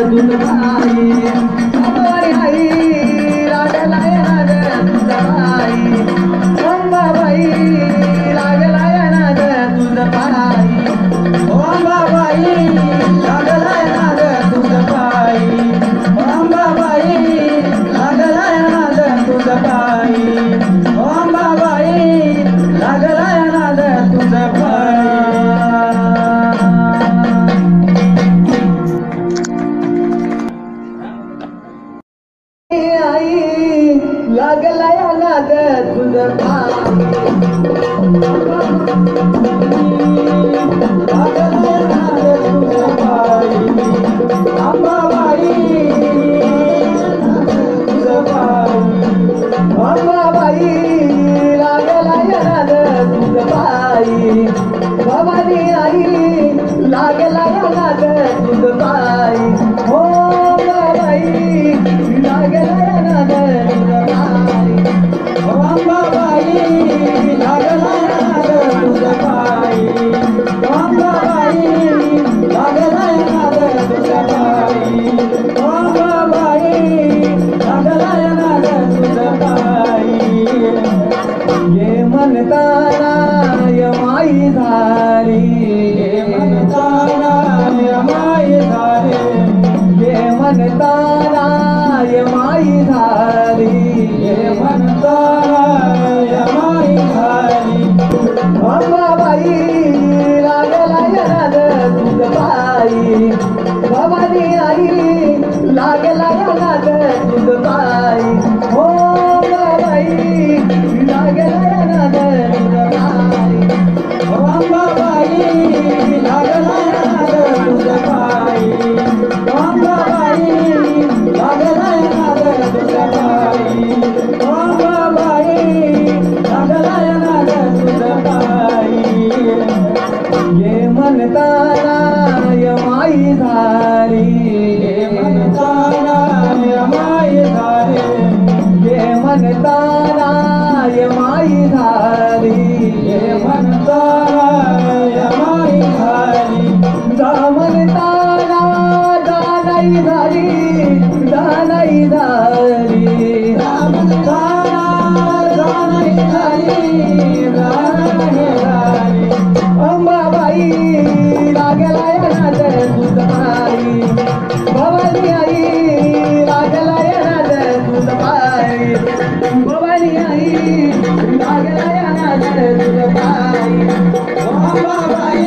दूध बाई अंबाबाई आई लागलाय नाद तुझा बाई अंबाबाई लागलाय नाद तुझा बाई अंबाबाई लागलाय नाद तुझा बाई अंबाबाई लागलाय नाद तुझा बाई अंबाबाई लागलाय नाद तुझा बाई आई लागलाय नाद तुझा बाई लागलाय नाद तुझा बाई अंबाबाई तुझा बाई अंबाबाई लागलाय नाद तुझा बाई भवानी आई लागलाय नाद तुझा बाई हो बाई लागलाय नाद तुझा बाई अंबाबाई लागलाय नाद तुझा बाई अंबाबाई लागलाय नाद तुझा बाई अंबाबाई लागलाय नाद तुझा बाई ये म्हणताना माई झाली ये म्हणताना माई झाली ये म्हणताना माई झाली ये म्हणताना माई झाली अंबाबाई लागलाय नाद तुझा बाई भवानी आई लागलाय नाद तुझा बाई हो बाई लागलाय नाद तुझा बाई अंबाबाई लागलाय नाद तुझा बाई अंबाबाई लागलाय नाद तुझा बाई अंबाबाई लागलाय नाद तुझा बाई ये म्हणताना माई झाली ये म्हणताना माई झाली ये म्हणताना माई झाली ये म्हणताना माई झाली जा म्हणताना जानाई झाली जानाई झाली जा म्हणताना जानाई झाली जानाई झाली अंबाबाई लागलाय नाद तुझा बाई भवानी आई लागलाय नाद तुझा बाई भवानी आई लागलाय नाद तुझा बाई अंबाबाई